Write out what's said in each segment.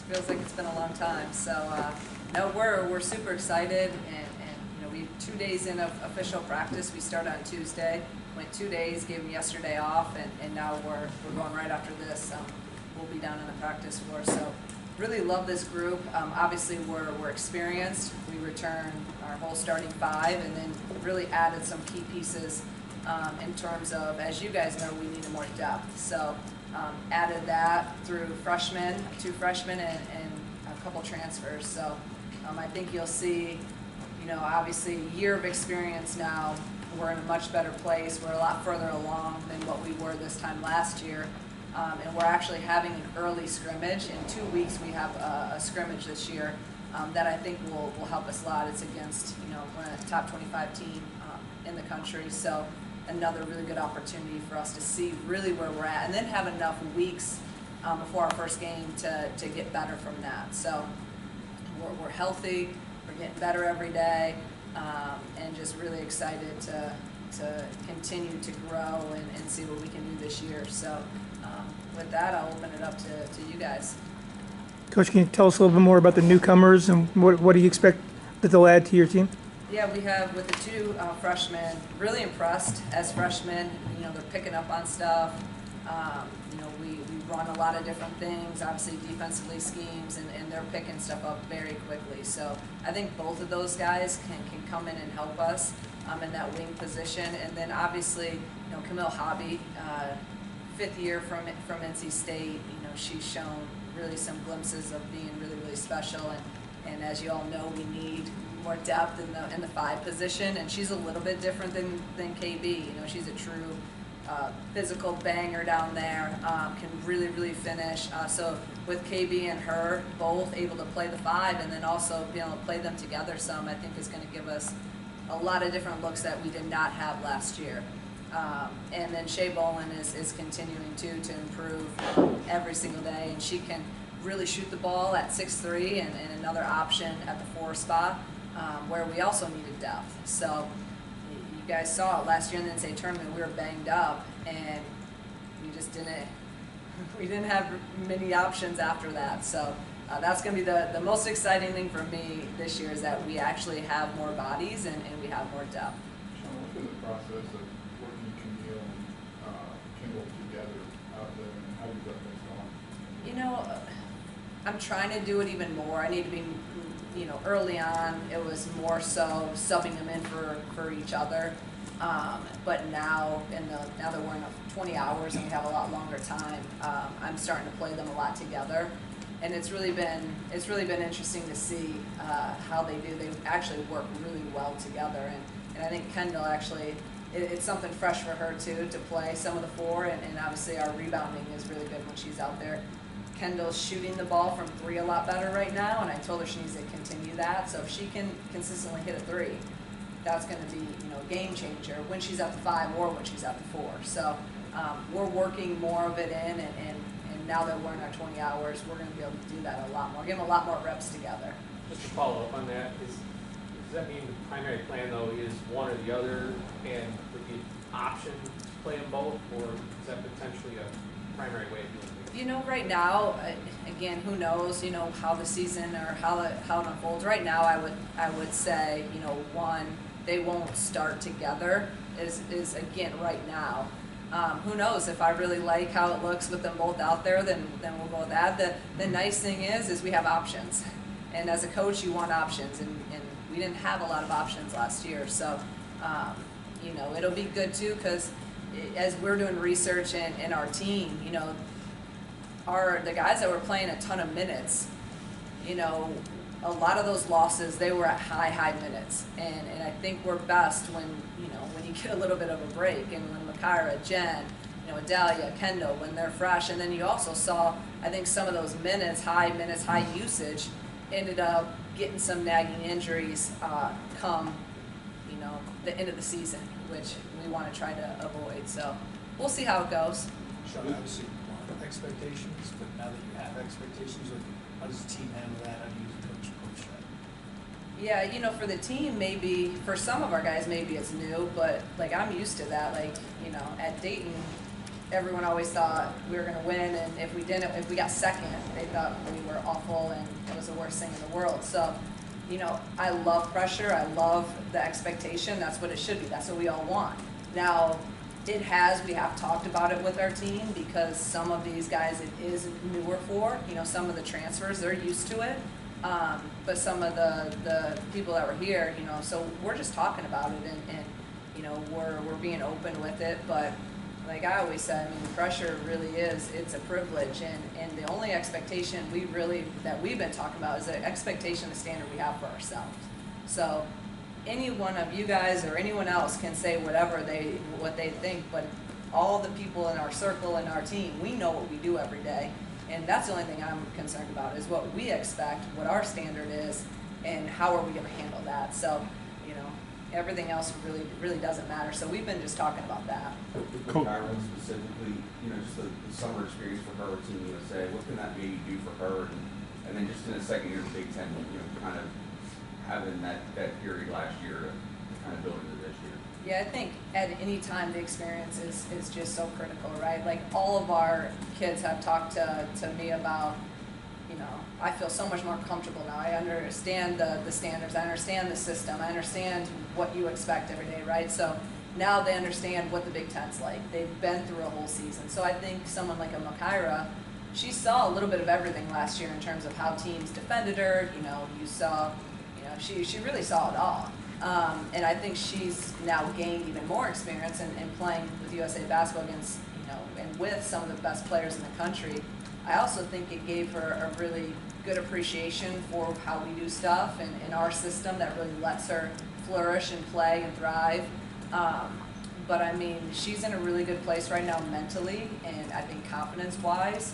feels like it's been a long time. So no, we're super excited, and you know, we 2 days in of official practice. We started on Tuesday, went 2 days, gave them yesterday off, and now we're going right after this. We'll be down in the practice floor. So really love this group. Obviously we're experienced. We returned our whole starting five, and then really added some key pieces in terms of, as you guys know, we needed more depth. So added that through freshmen, 2 freshmen, and a couple transfers. So I think you'll see, you know, obviously a year of experience now. We're in a much better place. We're a lot further along than what we were this time last year. And we're actually having an early scrimmage. In 2 weeks we have a scrimmage this year that I think will help us a lot. It's against, you know, we're a top 25 team in the country. So another really good opportunity for us to see really where we're at, and then have enough weeks before our first game to get better from that. So we're healthy, we're getting better every day, and just really excited to continue to grow and see what we can do this year. So with that, I'll open it up to you guys. Coach, can you tell us a little bit more about the newcomers and what do you expect that they'll add to your team? Yeah, we have, with the 2 freshmen, really impressed as freshmen. You know, they're picking up on stuff. You know, we run a lot of different things, obviously defensively schemes, and they're picking stuff up very quickly. So I think both of those guys can come in and help us in that wing position. And then obviously, you know, Camille Hobby, 5th year from NC State, you know, she's shown really some glimpses of being really, really special. And as you all know, we need more depth in the 5 position, and she's a little bit different than KB. You know, she's a true physical banger down there, can really finish. So with KB and her both able to play the 5, and then also being able to play them together some, I think is going to give us a lot of different looks that we did not have last year. And then Shea Bolin is continuing to improve every single day, and she can really shoot the ball at 6'3", and another option at the 4 spot, where we also needed depth. So you guys saw it last year in the NCAA tournament. We were banged up, and we just didn't have many options after that. So that's going to be the most exciting thing for me this year, is that we actually have more bodies and we have more depth. Shauna, what's been the process of working Camille and Kendall together out there, and how you got things going? You know, I'm trying to do it even more. I need to be, you know, early on it was more so subbing them in for each other. But now, now that we're in 20 hours and we have a lot longer time, I'm starting to play them a lot together, and it's really been interesting to see how they do. They actually work really well together, and I think Kendall actually, it's something fresh for her too, to play some of the 4, and obviously our rebounding is really good when she's out there. Kendall's shooting the ball from 3 a lot better right now, and I told her she needs to continue that. So if she can consistently hit a 3, that's going to be, you know, a game changer when she's at the 5 or when she's at the 4. So we're working more of it in, and now that we're in our 20 hours, we're going to be able to do that a lot more, give them a lot more reps together. Just to follow up on that, does that mean the primary plan though is one or the other, and with the option to play them both, or is that potentially a primary way of doing it? You know, right now, again, who knows, you know, how the season or how it unfolds. Right now, I would say, you know, 1, they won't start together is again right now. Who knows, if I really like how it looks with them both out there, then we'll go with that. The nice thing is we have options, and as a coach, you want options, and we didn't have a lot of options last year. So you know, it'll be good too, because as we're doing research in our team, you know, the guys that were playing a ton of minutes, you know, a lot of those losses, they were at high minutes, and I think we're best when, you know, when you get a little bit of a break, and when Makira, Jen, you know, Adalia, Kendall, when they're fresh. And then you also saw, I think, some of those minutes, high usage, ended up getting some nagging injuries come, you know, the end of the season, which we want to try to avoid. So we'll see how it goes. Shauna, obviously expectations, but now that you have expectations, how does the team handle that? How do you coach that? Yeah, you know, for the team, maybe, for some of our guys, maybe it's new, but like I'm used to that. Like, you know, at Dayton, everyone always thought we were gonna win, and if we got second, they thought we were awful and it was the worst thing in the world. So, you know, I love pressure, I love the expectation, that's what it should be, that's what we all want. Now, we have talked about it with our team, because some of these guys it is newer for, you know, some of the transfers, they're used to it. But some of the people that were here, you know, so we're just talking about it, and you know, we're being open with it. But like I always said, I mean, the pressure really is, it's a privilege, and the only expectation that we've been talking about is the expectation, the standard we have for ourselves. So any one of you guys or anyone else can say what they think, but all the people in our circle and our team, we know what we do every day, and that's the only thing I'm concerned about, is what we expect, what our standard is, and how are we going to handle that. So, you know, everything else really doesn't matter. So we've been just talking about that. Coach Kyron specifically, you know, just the summer experience for her, Team USA, what can that maybe do for her, and then just in the second year of the Big Ten, you know, kind of having that period last year to kind of build into this year? Yeah, I think at any time the experience is just so critical, right? Like, all of our kids have talked to me about, you know, I feel so much more comfortable now. I understand the standards, I understand the system, I understand what you expect every day, right? So now they understand what the Big Ten's like. They've been through a whole season. So I think someone like a Makaira, she saw a little bit of everything last year in terms of how teams defended her. You know, she really saw it all. And I think she's now gained even more experience in playing with USA basketball against, you know, and with some of the best players in the country. I also think it gave her a really good appreciation for how we do stuff and in our system that really lets her flourish and play and thrive. But I mean, she's in a really good place right now mentally, and I think confidence-wise.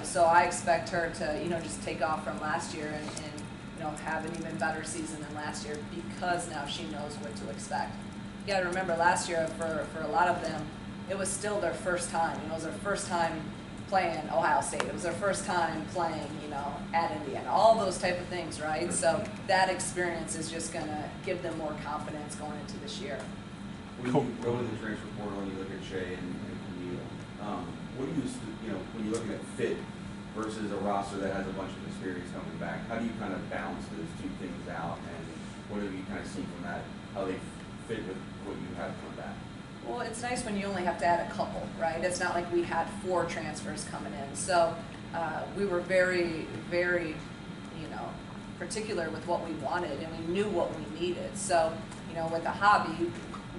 So I expect her to, you know, just take off from last year and you know, have an even better season than last year, because now she knows what to expect. You gotta remember, last year for a lot of them, it was still their first time. You know, it was their first time playing Ohio State. It was their first time playing, you know, at Indiana. All those type of things, right? So that experience is just gonna give them more confidence going into this year. When you go to the transfer portal and you look at Shea and Camille, what do you know, when you're looking at fit versus a roster that has a bunch of experience coming back, how do you kind of balance those two things out, and what have you kind of seen from that, how they fit with what you have come back? Well, it's nice when you only have to add a couple, right? It's not like we had 4 transfers coming in. So we were very, very, you know, particular with what we wanted, and we knew what we needed. So, you know, with the hobby,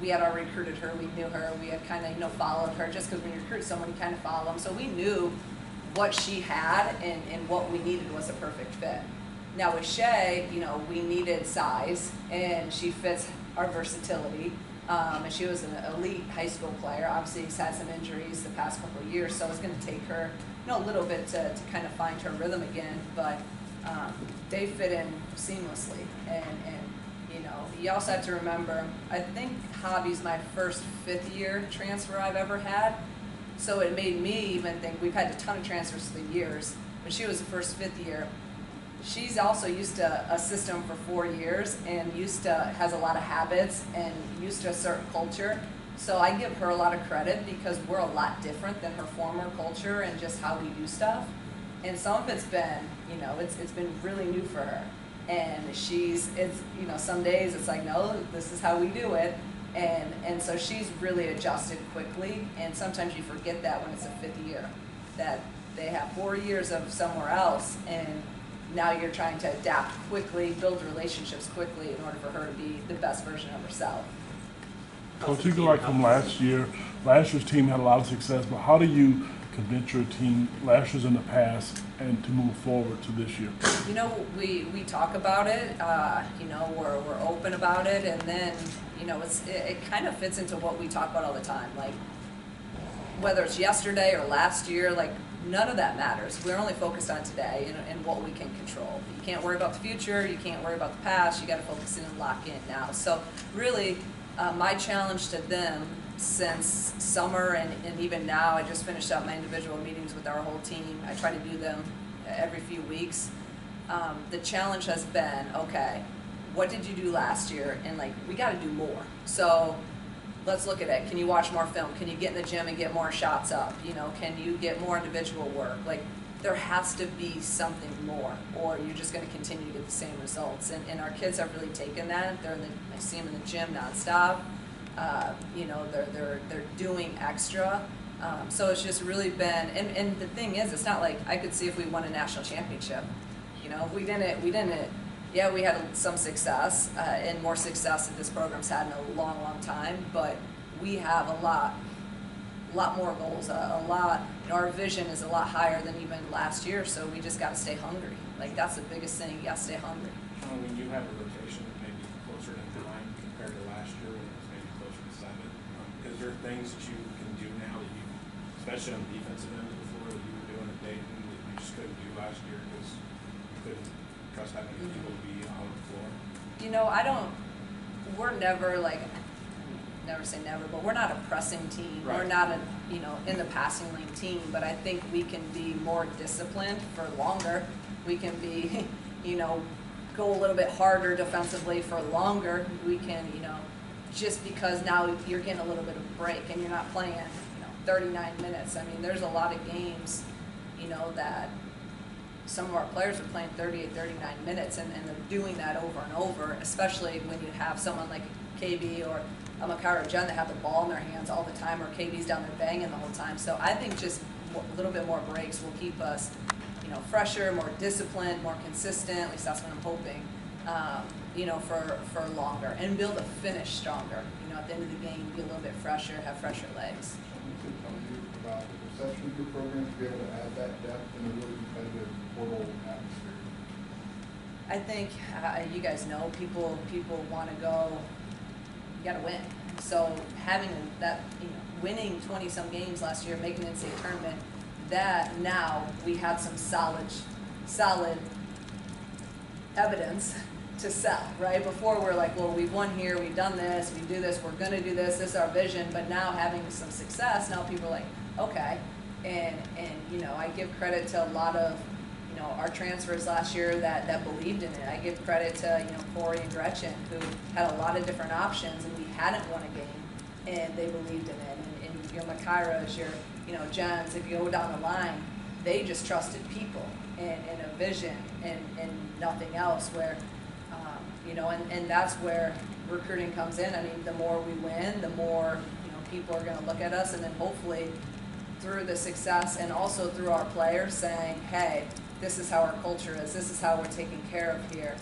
we had already recruited her, we knew her, we had kind of, you know, followed her, just because when you recruit someone, you kind of follow them. So we knew what she had, and what we needed was a perfect fit. Now with Shea, you know, we needed size, and she fits our versatility. And she was an elite high school player. Obviously, she's had some injuries the past couple of years, so it's going to take her, you know, a little bit to kind of find her rhythm again. But they fit in seamlessly, and you know, you also have to remember, I think Hobby's my first 5th-year transfer I've ever had. So it made me even think, we've had a ton of transfers through the years, but she was the first 5th year. She's also used to a system for 4 years, and has a lot of habits and used to a certain culture. So I give her a lot of credit, because we're a lot different than her former culture and just how we do stuff. And some of it's been, you know, it's been really new for her. And you know, some days it's like, no, this is how we do it. And so she's really adjusted quickly, and sometimes you forget that when it's a 5th year, that they have 4 years of somewhere else, and now you're trying to adapt quickly, build relationships quickly in order for her to be the best version of herself. Coach, you go back from last year. Last year's team had a lot of success, but how do you convince your team, last year's in the past, and to move forward to this year? You know, we talk about it, you know, we're open about it, and then, you know, it kind of fits into what we talk about all the time. Like, whether it's yesterday or last year, like, none of that matters. We're only focused on today and what we can control. You can't worry about the future, you can't worry about the past, you got to focus in and lock in now. So really, my challenge to them since summer and even now, I just finished up my individual meetings with our whole team. I try to do them every few weeks. The challenge has been, okay, what did you do last year? And like, we got to do more. So let's look at it. Can you watch more film? Can you get in the gym and get more shots up? You know, can you get more individual work? Like, there has to be something more, or you're just going to continue to get the same results. And our kids have really taken that. I see them in the gym nonstop. You know, they're doing extra. So it's just really been, and the thing is, it's not like I could see if we won a national championship. You know, if we didn't. Yeah, we had some success, and more success that this program's had in a long, long time. But we have a lot more goals. You know, our vision is a lot higher than even last year. So we just got to stay hungry. Like, that's the biggest thing. You got to stay hungry. When you have a rotation that may be closer to 9 compared to last year, when it was maybe closer to 7, is there things that you can do now that you, especially on the defensive end of the floor, that you were doing at Dayton that you just couldn't do last year because you couldn't trust that many people to be on the floor? You know, we're never like, never say never, but we're not a pressing team. Right. We're not a, you know, in the passing lane team, but I think we can be more disciplined for longer. We can be, you know, go a little bit harder defensively for longer. We can, you know, just because now you're getting a little bit of a break and you're not playing, you know, 39 minutes. I mean, there's a lot of games, you know, that some of our players are playing 38, 39 minutes, and they're doing that over and over, especially when you have someone like KB or a Makara or Jen that have the ball in their hands all the time, or KB's down there banging the whole time. So I think just a little bit more breaks will keep us, you know, fresher, more disciplined, more consistent. At least that's what I'm hoping. You know, for longer, and build a finish stronger. You know, at the end of the game, be a little bit fresher, have fresher legs. Someone could tell you about the perception of your program to be able to add that depth in a really competitive portal atmosphere. I think you guys know people want to go. You got to win. So having that, you know, winning 20-some games last year, making the NCAA tournament, that now we have some solid evidence to sell, right? Before we're like, well, we've won here, we've done this, we do this, we're going to do this is our vision. But now having some success, now people are like, okay. And you know, I give credit to a lot of, you know, our transfers last year that believed in it. I give credit to, you know, Corey and Gretchen, who had a lot of different options, and we hadn't won a game, and they believed in it. And your Makairas, your, you know, Jens, if you go down the line, they just trusted people and a vision and nothing else. Where, you know, and that's where recruiting comes in. I mean, the more we win, the more, you know, people are going to look at us, and then hopefully through the success and also through our players saying, hey, this is how our culture is, this is how we're taken care of here.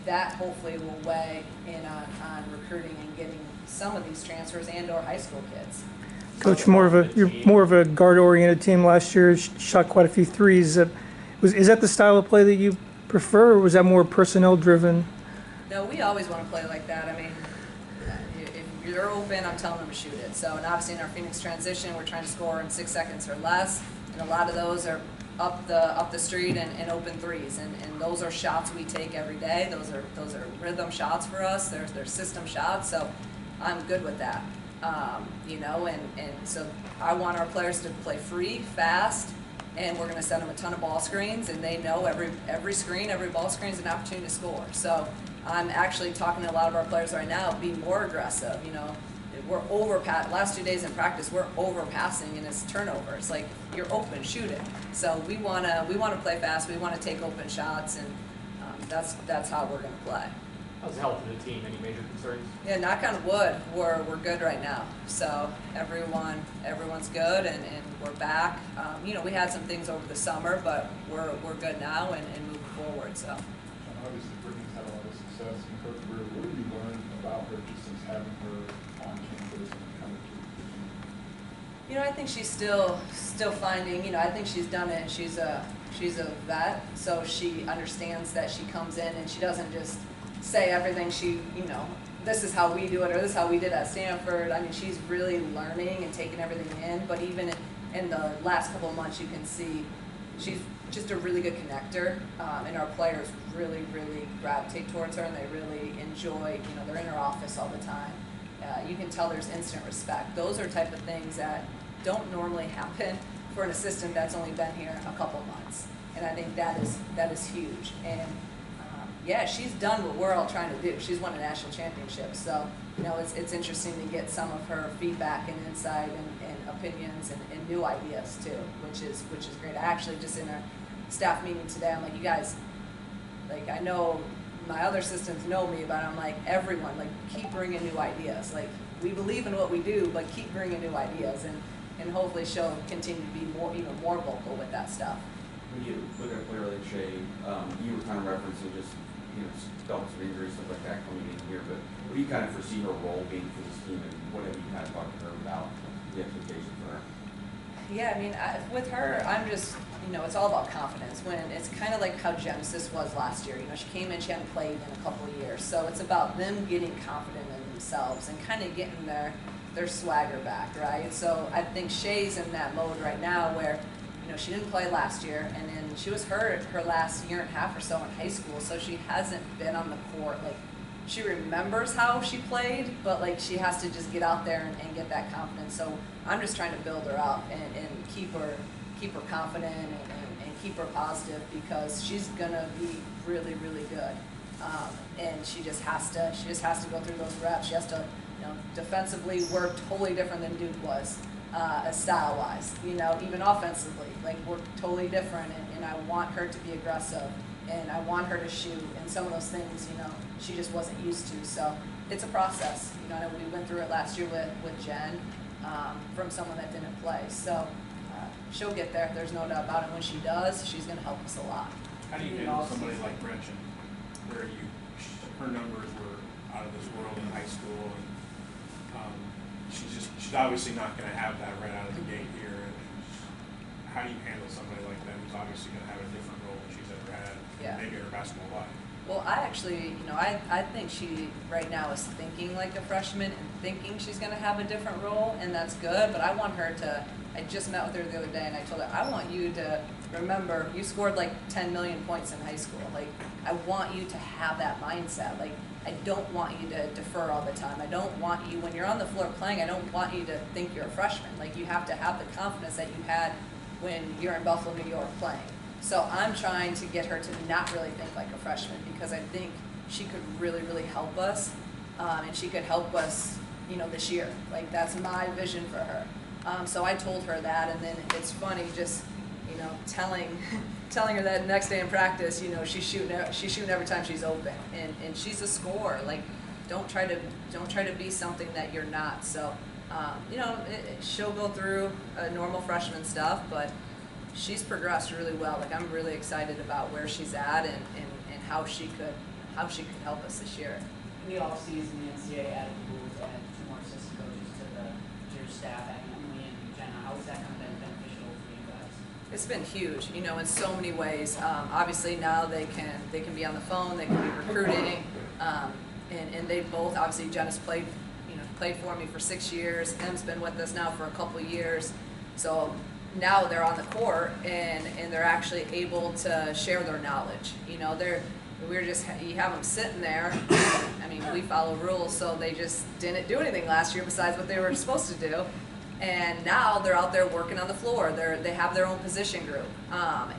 That hopefully will weigh in on recruiting and getting some of these transfers and or high school kids. Coach, you're more of a guard-oriented team last year. Shot quite a few threes. Is that the style of play that you prefer, or was that more personnel-driven? No, we always want to play like that. I mean, if you're open, I'm telling them to shoot it. So, and obviously in our Phoenix transition, we're trying to score in 6 seconds or less, and a lot of those are up the street and open threes, and those are shots we take every day. Those are rhythm shots for us. They're system shots. So, I'm good with that. You know, and so I want our players to play free, fast, and we're going to send them a ton of ball screens, and they know every screen, every ball screen is an opportunity to score. So I'm actually talking to a lot of our players right now, be more aggressive. You know, we're overpass. Last 2 days in practice, we're overpassing, and it's turnover. It's like, you're open, shoot it. So we wanna play fast. We want to take open shots, and that's how we're going to play. How's the health of the team? Any major concerns? Yeah, knock on wood, we're good right now. So everyone's good, and we're back. You know, we had some things over the summer, but we're good now and moving forward. So. Obviously, Brittany's had a lot of success in her career. What have you learned about her just since having her on campus and coming to the team? You know, I think she's still finding. You know, I think she's done it. She's a vet, so she understands that she comes in and she doesn't just say everything she, you know, this is how we do it, or this is how we did at Stanford. I mean, she's really learning and taking everything in, but even in the last couple of months, you can see she's just a really good connector, and our players really gravitate towards her, and they really enjoy, you know, they're in her office all the time. You can tell there's instant respect. Those are type of things that don't normally happen for an assistant that's only been here a couple months, and I think that is huge. And yeah, she's done what we're all trying to do. She's won a national championship, so you know it's interesting to get some of her feedback and insight and opinions and new ideas too, which is great. I actually just in a staff meeting today, I'm like, you guys, like I know my other assistants know me, but I'm like, everyone, like keep bringing new ideas. Like we believe in what we do, but keep bringing new ideas, and hopefully she'll continue to be even more vocal with that stuff. When you look at a player like Shay, you were kind of referencing just, you know, dealt with some injuries, stuff like that coming in here, but what do you kind of foresee her role being for this team, and what have you kind of talked to her about the expectations for her? Yeah, I mean, with her, I'm just, you know, it's all about confidence. When it's kind of like how Genesis was last year. You know, she came in, she hadn't played in a couple of years, so it's about them getting confident in themselves and kind of getting their swagger back, right? So I think Shay's in that mode right now where, you know, she didn't play last year, and then she was hurt her last year and a half or so in high school, so she hasn't been on the court. Like, she remembers how she played, but like she has to just get out there and get that confidence. So I'm just trying to build her up and keep her confident and keep her positive, because she's gonna be really, really good. And she just has to go through those reps. She has to, you know, defensively work totally different than Duke was. Style-wise, you know, even offensively, like we're totally different, and I want her to be aggressive, and I want her to shoot, and some of those things, you know, she just wasn't used to. So it's a process, you know. We went through it last year with Jen, from someone that didn't play. So she'll get there. There's no doubt about it. When she does, she's going to help us a lot. How do you handle somebody like Gretchen, where her numbers were out of this world in high school, and she's obviously not going to have that right out of the gate here. And how do you handle somebody like that who's obviously going to have a different role than she's ever had, maybe in her basketball life? Well, I actually, you know, I think she right now is thinking like a freshman and thinking she's going to have a different role, and that's good. But I want her to. I just met with her the other day, and I told her, I want you to remember you scored like 10 million points in high school. Like, I want you to have that mindset. Like, I don't want you to defer all the time. I don't want you, when you're on the floor playing, I don't want you to think you're a freshman. Like, you have to have the confidence that you had when you're in Buffalo, New York playing. So I'm trying to get her to not really think like a freshman, because I think she could really, really help us. And she could help us, you know, this year. Like, that's my vision for her. So I told her that, and then it's funny just, you know, telling her that next day in practice, you know, she's shooting every time she's open, and she's a scorer. Like, don't try to be something that you're not. So, you know, she'll go through normal freshman stuff, but she's progressed really well. Like, I'm really excited about where she's at and how she could help us this year. In the offseason, the NCAA added rules and added 2 more assistant coaches to your staff, adding Emily and Jenna. How has that kind of been beneficial for you guys? It's been huge, you know, in so many ways. Obviously now they can be on the phone, they can be recruiting, and they both, obviously Jenna's played for me for 6 years. Em's been with us now for a couple of years, so now they're on the court and they're actually able to share their knowledge. You know, you have them sitting there. I mean, we follow rules, so they just didn't do anything last year besides what they were supposed to do. And now they're out there working on the floor. They have their own position group.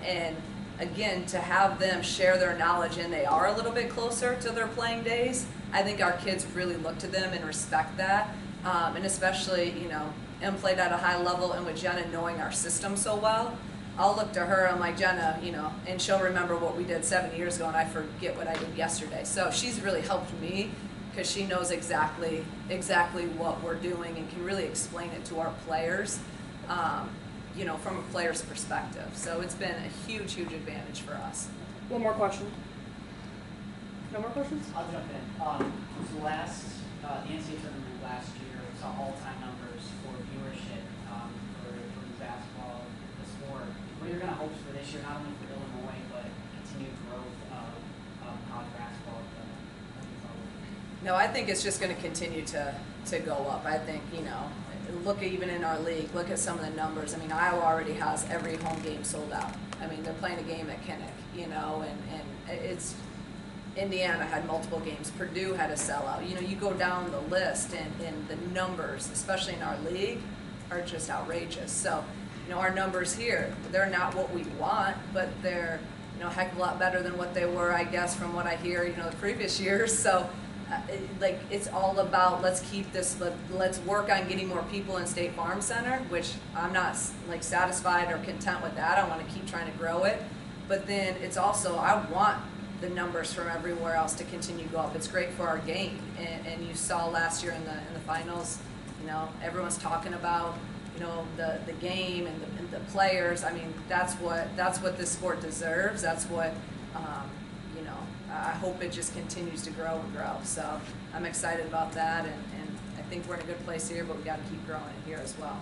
And again, to have them share their knowledge, and they are a little bit closer to their playing days, I think our kids really look to them and respect that. And especially, you know, Em played at a high level, and with Jenna knowing our system so well, I'll look to her, I'm like, Jenna, you know, and she'll remember what we did 7 years ago, and I forget what I did yesterday. So she's really helped me, because she knows exactly what we're doing and can really explain it to our players, you know, from a player's perspective. So it's been a huge, huge advantage for us. One more question. No more questions? I'll jump in. The NCAA tournament last year saw all-time numbers for viewership for women's basketball, the sport. What are your kind of hopes for this year, not only for Illinois, but continued growth of college basketball? No, I think it's just going to continue to go up. I think, you know, look even in our league, look at some of the numbers. I mean, Iowa already has every home game sold out. I mean, they're playing a game at Kinnick, you know, and it's Indiana had multiple games. Purdue had a sellout. You know, you go down the list, and the numbers, especially in our league, are just outrageous. So, you know, our numbers here, they're not what we want, but they're you know, a heck of a lot better than what they were, I guess, from what I hear, you know, the previous years. So, like, it's all about, let's keep this, let's work on getting more people in State Farm Center, which I'm not, like, satisfied or content with that. I want to keep trying to grow it. But then it's also, I want the numbers from everywhere else to continue to go up. It's great for our game. And you saw last year in the finals, you know, everyone's talking about, you know, the game and the players. I mean, that's what this sport deserves. That's what, you know, I hope it just continues to grow and grow. So I'm excited about that, and I think we're in a good place here, but we got to keep growing it here as well.